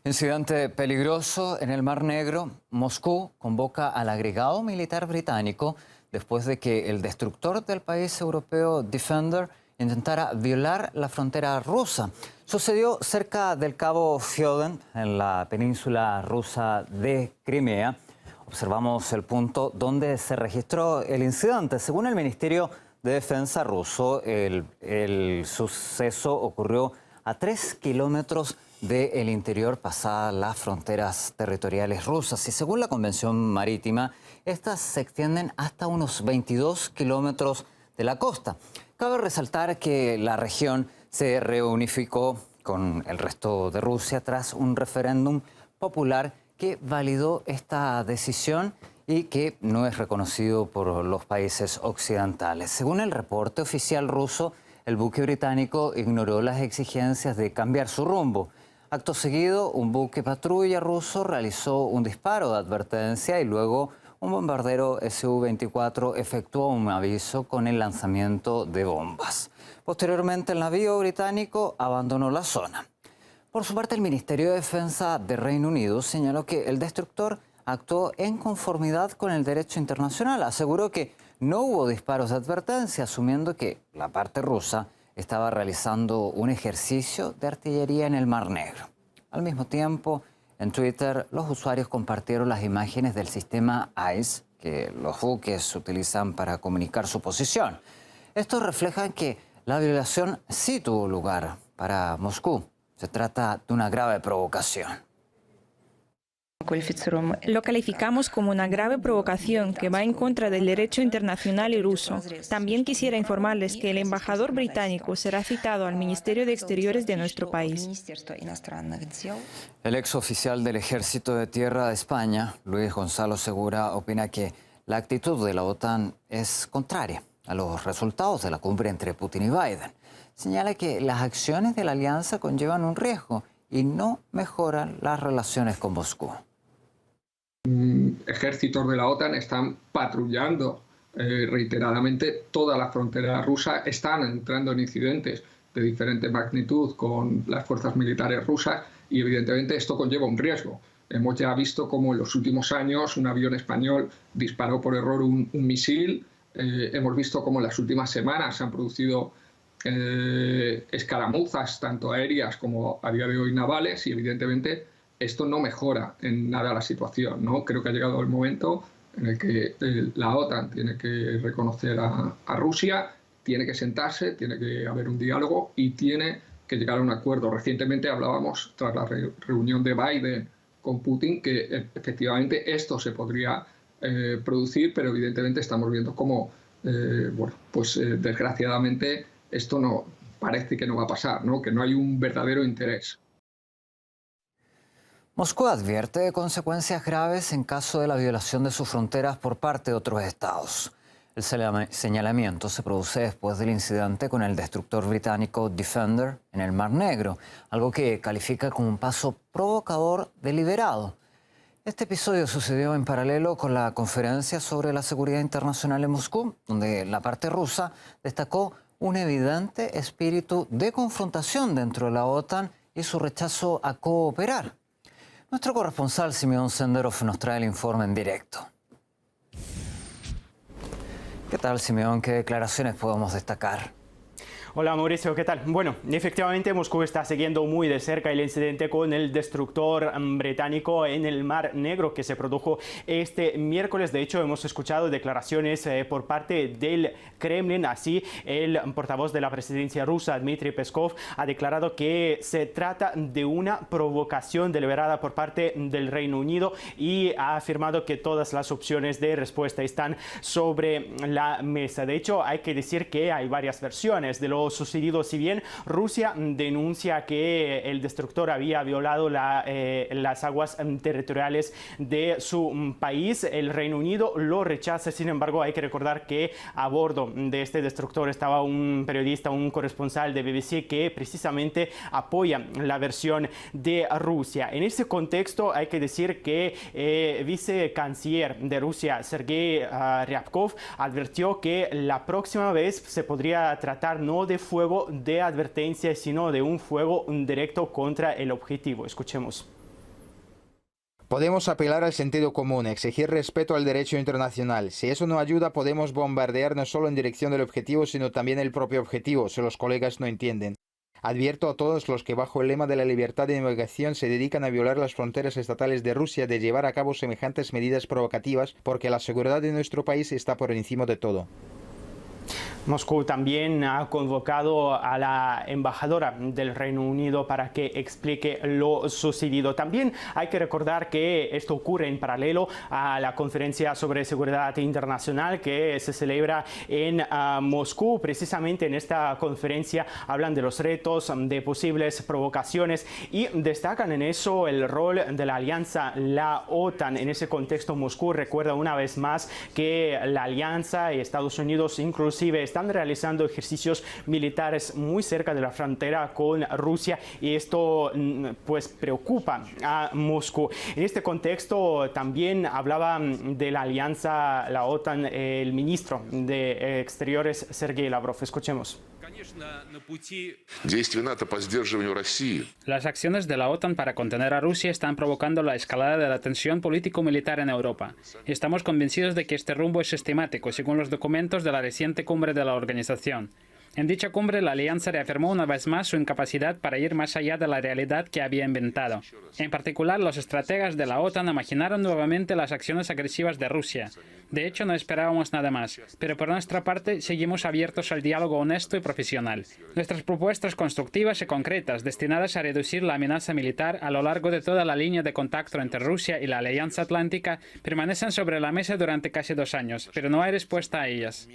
Incidente peligroso en el Mar Negro. Moscú convoca al agregado militar británico después de que el destructor del país europeo Defender intentara violar la frontera rusa. Sucedió cerca del Cabo Fiodent, en la península rusa de Crimea. Observamos el punto donde se registró el incidente. Según el Ministerio de Defensa ruso, el suceso ocurrió a 3 kilómetros del interior, pasadas las fronteras territoriales rusas. Y según la Convención Marítima, estas se extienden hasta unos 22 kilómetros de la costa. Cabe resaltar que la región se reunificó con el resto de Rusia tras un referéndum popular que validó esta decisión y que no es reconocido por los países occidentales. Según el reporte oficial ruso, el buque británico ignoró las exigencias de cambiar su rumbo. Acto seguido, un buque patrulla ruso realizó un disparo de advertencia y luego un bombardero Su-24 efectuó un aviso con el lanzamiento de bombas. Posteriormente, el navío británico abandonó la zona. Por su parte, el Ministerio de Defensa de Reino Unido señaló que el destructor actuó en conformidad con el derecho internacional. Aseguró que no hubo disparos de advertencia, asumiendo que la parte rusa estaba realizando un ejercicio de artillería en el Mar Negro. Al mismo tiempo, en Twitter, los usuarios compartieron las imágenes del sistema ICE que los buques utilizan para comunicar su posición. Estos reflejan que la violación sí tuvo lugar para Moscú. Se trata de una grave provocación. Lo calificamos como una grave provocación que va en contra del derecho internacional y ruso. También quisiera informarles que el embajador británico será citado al Ministerio de Exteriores de nuestro país. El ex oficial del Ejército de Tierra de España, Luis Gonzalo Segura, opina que la actitud de la OTAN es contraria a los resultados de la cumbre entre Putin y Biden. Señala que las acciones de la alianza conllevan un riesgo y no mejoran las relaciones con Moscú. Ejércitos de la OTAN están patrullando reiteradamente toda la frontera rusa, están entrando en incidentes de diferente magnitud con las fuerzas militares rusas y evidentemente esto conlleva un riesgo. Hemos ya visto cómo en los últimos años un avión español disparó por error un misil, hemos visto cómo en las últimas semanas se han producido escaramuzas tanto aéreas como a día de hoy navales y evidentemente esto no mejora en nada la situación, ¿no? Creo que ha llegado el momento en el que la OTAN tiene que reconocer a Rusia, tiene que sentarse, tiene que haber un diálogo y tiene que llegar a un acuerdo. Recientemente hablábamos, tras la reunión de Biden con Putin, que efectivamente esto se podría producir, pero evidentemente estamos viendo cómo, desgraciadamente, esto no parece que no va a pasar, ¿no? Que no hay un verdadero interés. Moscú advierte de consecuencias graves en caso de la violación de sus fronteras por parte de otros estados. El señalamiento se produce después del incidente con el destructor británico Defender en el Mar Negro, algo que califica como un paso provocador deliberado. Este episodio sucedió en paralelo con la conferencia sobre la seguridad internacional en Moscú, donde la parte rusa destacó un evidente espíritu de confrontación dentro de la OTAN y su rechazo a cooperar. Nuestro corresponsal Simeón Senderov nos trae el informe en directo. ¿Qué tal, Simeón? ¿Qué declaraciones podemos destacar? Hola Mauricio, ¿qué tal? Bueno, efectivamente Moscú está siguiendo muy de cerca el incidente con el destructor británico en el Mar Negro que se produjo este miércoles. De hecho, hemos escuchado declaraciones por parte del Kremlin. Así, el portavoz de la presidencia rusa, Dmitry Peskov, ha declarado que se trata de una provocación deliberada por parte del Reino Unido y ha afirmado que todas las opciones de respuesta están sobre la mesa. De hecho, hay que decir que hay varias versiones de lo sucedido. Si bien Rusia denuncia que el destructor había violado las aguas territoriales de su país, el Reino Unido lo rechaza. Sin embargo, hay que recordar que a bordo de este destructor estaba un periodista, un corresponsal de BBC que precisamente apoya la versión de Rusia. En ese contexto hay que decir que vicecanciller de Rusia, Sergei Ryabkov, advirtió que la próxima vez se podría tratar no de fuego de advertencia, sino de un fuego directo contra el objetivo. Escuchemos. Podemos apelar al sentido común, exigir respeto al derecho internacional. Si eso no ayuda, podemos bombardear no solo en dirección del objetivo, sino también el propio objetivo, si los colegas no entienden. Advierto a todos los que bajo el lema de la libertad de navegación se dedican a violar las fronteras estatales de Rusia de llevar a cabo semejantes medidas provocativas, porque la seguridad de nuestro país está por encima de todo. Moscú también ha convocado a la embajadora del Reino Unido para que explique lo sucedido. También hay que recordar que esto ocurre en paralelo a la conferencia sobre seguridad internacional que se celebra en Moscú. Precisamente en esta conferencia hablan de los retos, de posibles provocaciones y destacan en eso el rol de la alianza, la OTAN. En ese contexto, Moscú recuerda una vez más que la alianza y Estados Unidos inclusive están realizando ejercicios militares muy cerca de la frontera con Rusia y esto pues preocupa a Moscú. En este contexto también hablaba de la alianza, la OTAN, el ministro de Exteriores, Sergei Lavrov. Escuchemos. Las acciones de la OTAN para contener a Rusia están provocando la escalada de la tensión político-militar en Europa. Estamos convencidos de que este rumbo es sistemático, según los documentos de la reciente cumbre de la organización. En dicha cumbre, la alianza reafirmó una vez más su incapacidad para ir más allá de la realidad que había inventado. En particular, los estrategas de la OTAN imaginaron nuevamente las acciones agresivas de Rusia. De hecho, no esperábamos nada más, pero por nuestra parte seguimos abiertos al diálogo honesto y profesional. Nuestras propuestas constructivas y concretas, destinadas a reducir la amenaza militar a lo largo de toda la línea de contacto entre Rusia y la Alianza Atlántica, permanecen sobre la mesa durante casi 2 años, pero no hay respuesta a ellas.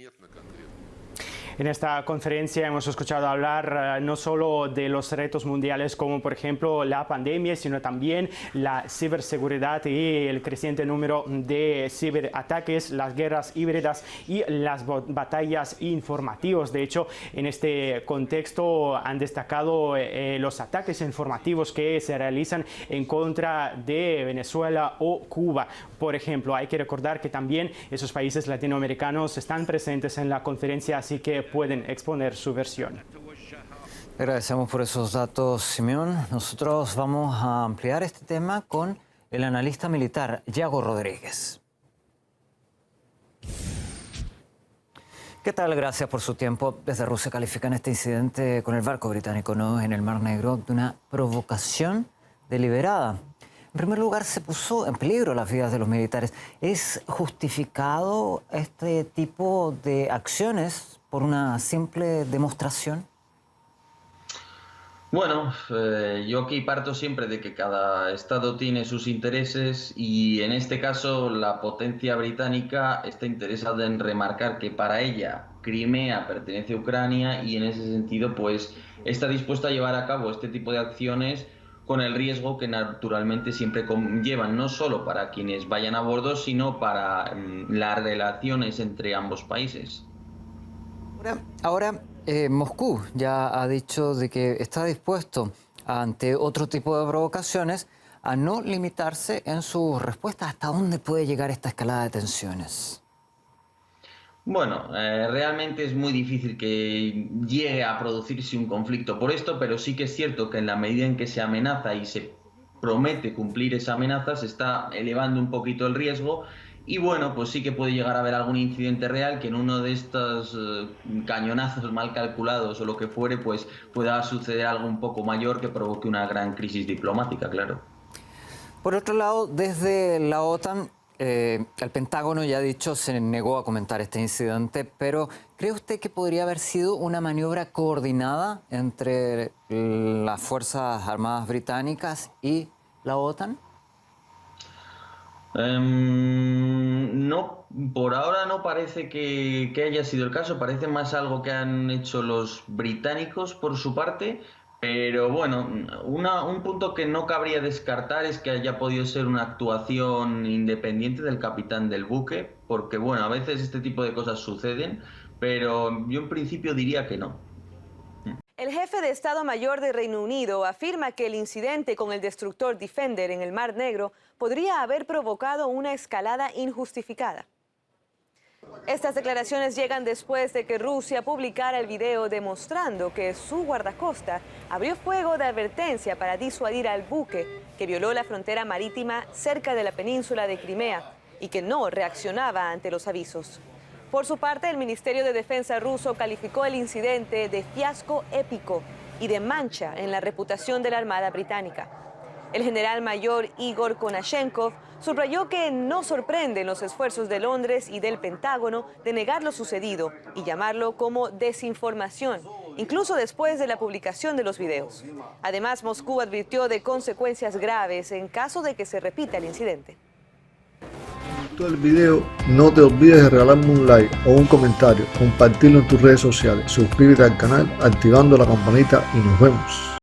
En esta conferencia hemos escuchado hablar no solo de los retos mundiales como por ejemplo la pandemia, sino también la ciberseguridad y el creciente número de ciberataques, las guerras híbridas y las batallas informativas. De hecho, en este contexto han destacado los ataques informativos que se realizan en contra de Venezuela o Cuba. Por ejemplo, hay que recordar que también esos países latinoamericanos están presentes en la conferencia, así que pueden exponer su versión. Agradecemos por esos datos, Simeón. Nosotros vamos a ampliar este tema con el analista militar, Yago Rodríguez. ¿Qué tal? Gracias por su tiempo. Desde Rusia califican este incidente con el barco británico, ¿no?, en el Mar Negro de una provocación deliberada. En primer lugar, se puso en peligro las vidas de los militares. ¿Es justificado este tipo de acciones por una simple demostración? Bueno, yo aquí parto siempre de que cada estado tiene sus intereses y en este caso la potencia británica está interesada en remarcar que para ella Crimea pertenece a Ucrania y en ese sentido pues está dispuesta a llevar a cabo este tipo de acciones con el riesgo que naturalmente siempre conllevan, no solo para quienes vayan a bordo, sino para las relaciones entre ambos países. Ahora Moscú ya ha dicho de que está dispuesto ante otro tipo de provocaciones a no limitarse en sus respuestas. ¿Hasta dónde puede llegar esta escalada de tensiones? Bueno, realmente es muy difícil que llegue a producirse un conflicto por esto, pero sí que es cierto que en la medida en que se amenaza y se promete cumplir esa amenaza, se está elevando un poquito el riesgo y bueno, pues sí que puede llegar a haber algún incidente real que en uno de estos cañonazos mal calculados o lo que fuere, pues pueda suceder algo un poco mayor que provoque una gran crisis diplomática, claro. Por otro lado, desde la OTAN, el Pentágono ya ha dicho, se negó a comentar este incidente, pero ¿cree usted que podría haber sido una maniobra coordinada entre las Fuerzas Armadas británicas y la OTAN? No, por ahora no parece que haya sido el caso, parece más algo que han hecho los británicos por su parte. Pero bueno, un punto que no cabría descartar es que haya podido ser una actuación independiente del capitán del buque, porque bueno, a veces este tipo de cosas suceden, pero yo en principio diría que no. El jefe de Estado Mayor de Reino Unido afirma que el incidente con el destructor Defender en el Mar Negro podría haber provocado una escalada injustificada. Estas declaraciones llegan después de que Rusia publicara el video demostrando que su guardacosta abrió fuego de advertencia para disuadir al buque que violó la frontera marítima cerca de la península de Crimea y que no reaccionaba ante los avisos. Por su parte, el Ministerio de Defensa ruso calificó el incidente de fiasco épico y de mancha en la reputación de la Armada británica. El general mayor Igor Konashenkov subrayó que no sorprenden los esfuerzos de Londres y del Pentágono de negar lo sucedido y llamarlo como desinformación, incluso después de la publicación de los videos. Además, Moscú advirtió de consecuencias graves en caso de que se repita el incidente. El video, no te olvides de regalarme un like o un comentario, compartirlo en tus redes sociales, suscríbete al canal activando la campanita y nos vemos.